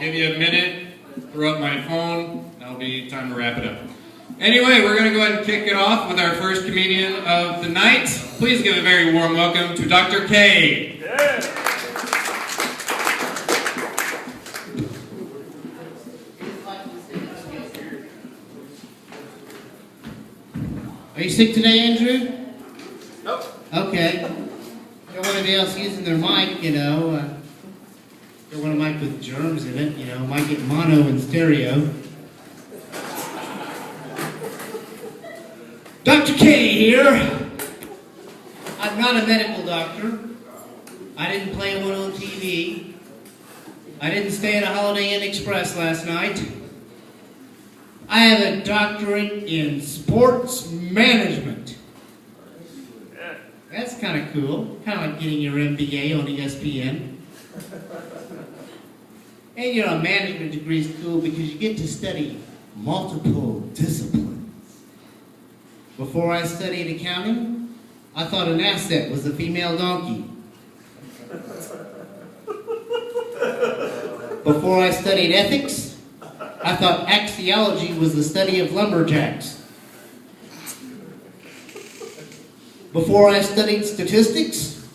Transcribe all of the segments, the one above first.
give you a minute, throw up my phone, that'll be time to wrap it up. Anyway, we're going to go ahead and kick it off with our first comedian of the night. Please give a very warm welcome to Dr. K. Yeah. Are you sick today, Andrew? Nope. Okay. Don't want anybody else using their mic, you know. Don't want a mic with germs in it, you know. Might get mono and stereo. Dr. K here. I'm not a medical doctor. I didn't play one on TV. I didn't stay at a Holiday Inn Express last night. I have a doctorate in sports management. That's kind of cool. Kind of like getting your MBA on ESPN. And you know, a management degree is cool because you get to study multiple disciplines. Before I studied accounting, I thought an asset was a female donkey. Before I studied ethics, I thought axiology was the study of lumberjacks. Before I studied statistics,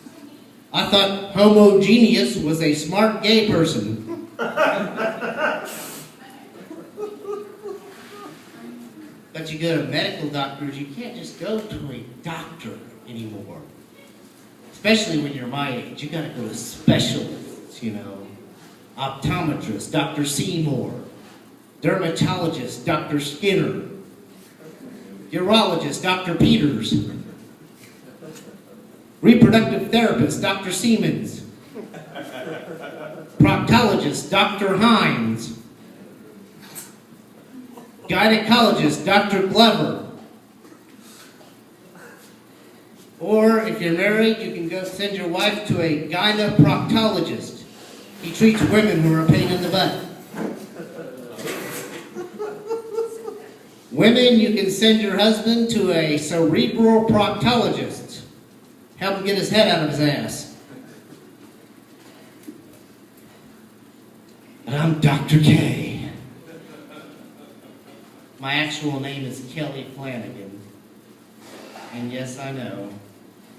I thought homogeneous was a smart gay person. But you go to medical doctors, you can't just go to a doctor anymore. Especially when you're my age, you gotta go to specialists, you know. Optometrist, Dr. Seymour. Dermatologist, Dr. Skinner. Urologist, Dr. Peters. Reproductive therapist, Dr. Siemens. Proctologist, Dr. Hines. Gynecologist, Dr. Glover. Or if you're married, you can go send your wife to a gyneproctologist. He treats women who are a pain in the butt. Women, you can send your husband to a cerebral proctologist. Help him get his head out of his ass. But I'm Dr. K. My actual name is Kelly Flanagan. And yes, I know,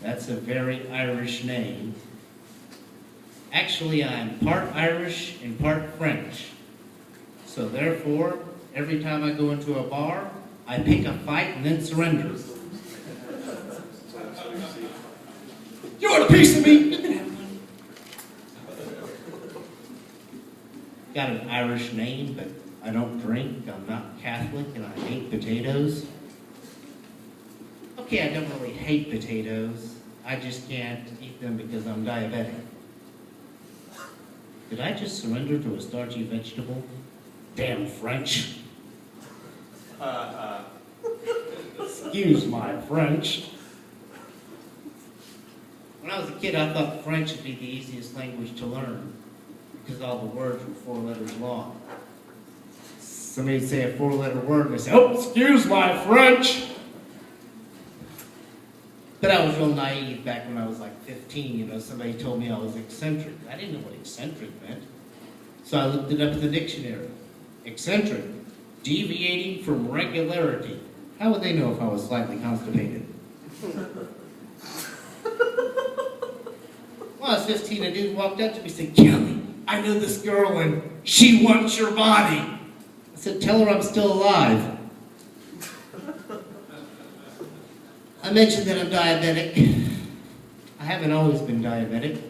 that's a very Irish name. Actually, I'm part Irish and part French. So therefore, every time I go into a bar, I pick a fight and then surrender. You want a piece of me? Got an Irish name, but I don't drink, I'm not Catholic, and I hate potatoes. Okay, I don't really hate potatoes. I just can't eat them because I'm diabetic. Did I just surrender to a starchy vegetable? Damn French. Excuse my French. When I was a kid, I thought French would be the easiest language to learn because all the words were 4 letters long. Somebody would say a 4-letter word and they say, "Oh, excuse my French." But I was real naive back when I was like 15, you know, somebody told me I was eccentric. I didn't know what eccentric meant. So I looked it up in the dictionary. Eccentric, deviating from regularity. How would they know if I was slightly constipated? When I was 15, a dude walked up to me and said, "Kelly, I know this girl and she wants your body." I said, "Tell her I'm still alive." I mentioned that I'm diabetic. I haven't always been diabetic.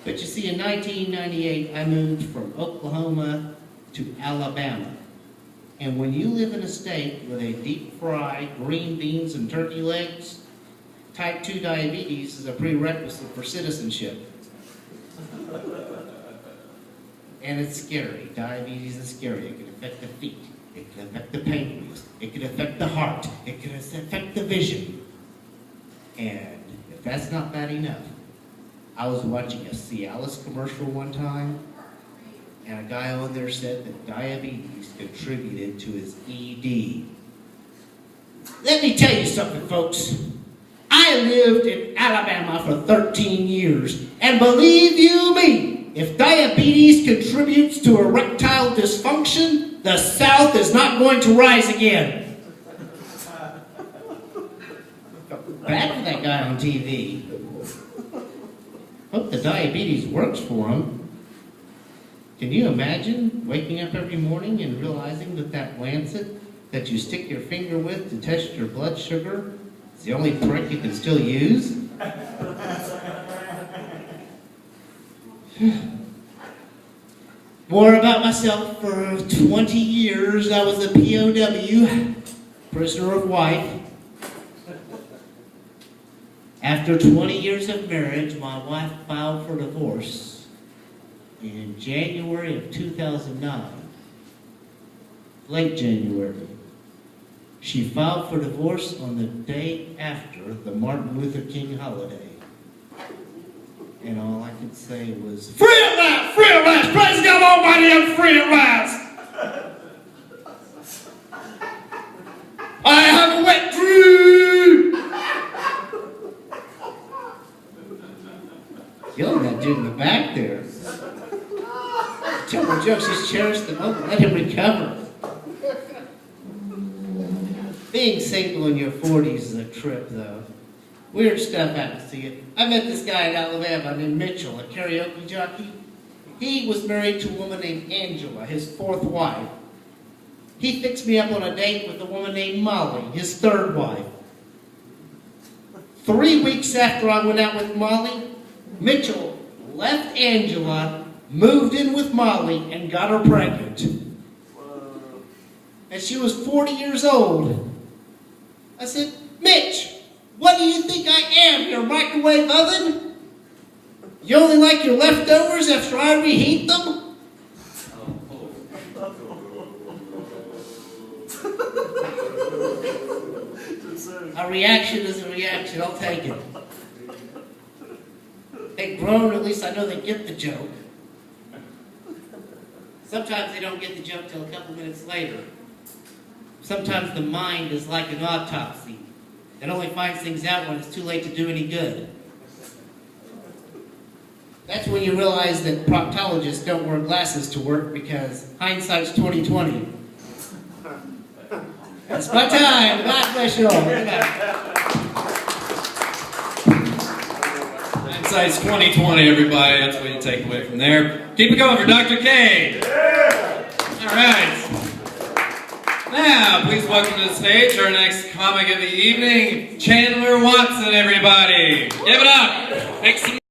But you see, in 1998, I moved from Oklahoma to Alabama. And when you live in a state with a deep-fried green beans and turkey legs, type 2 diabetes is a prerequisite for citizenship. And it's scary. Diabetes is scary. It can affect the feet. It can affect the pancreas. It can affect the heart. It can affect the vision. And if that's not bad enough, I was watching a Cialis commercial one time, and a guy on there said that diabetes contributed to his ED. Let me tell you something, folks. I lived in Alabama for 13 years, and believe you me, If diabetes contributes to erectile dysfunction, the South is not going to rise again. Bad for that guy on TV. Hope the diabetes works for him. Can you imagine waking up every morning and realizing that that lancet that you stick your finger with to test your blood sugar is the only prick you can still use? More about myself. For 20 years, I was a POW, prisoner of wife. After 20 years of marriage, my wife filed for divorce in January of 2009. Late January. She filed for divorce on the day after the Martin Luther King holiday. And all I could say was, free at last! Free at last! Praise God Almighty, I'm free at last! I have a wet dream! Yelling at that dude in the back there. Tell my jokes, just cherish the moment, let him recover. Being single in your 40s is a trip, though. Weird stuff happens to you. I met this guy in Alabama named Mitchell, a karaoke jockey. He was married to a woman named Angela, his fourth wife. He fixed me up on a date with a woman named Molly, his third wife. 3 weeks after I went out with Molly, Mitchell left Angela, moved in with Molly, and got her pregnant. And she was 40 years old. I said, Mitch, what do you think I am, your microwave oven? You only like your leftovers after I reheat them? A reaction is a reaction, I'll take it. They've grown, at least I know they get the joke. Sometimes they don't get the joke till a couple minutes later. Sometimes the mind is like an autopsy. It only finds things out when it's too late to do any good. That's when you realize that proctologists don't wear glasses to work because hindsight's 20/20. That's my time. God bless you all. Good night. Hindsight's 20/20, everybody. That's what you take away from there. Keep it going for Dr. K. All right. Now, please welcome to the stage our next comic of the evening, Chandler Watson, everybody. Give it up. Make some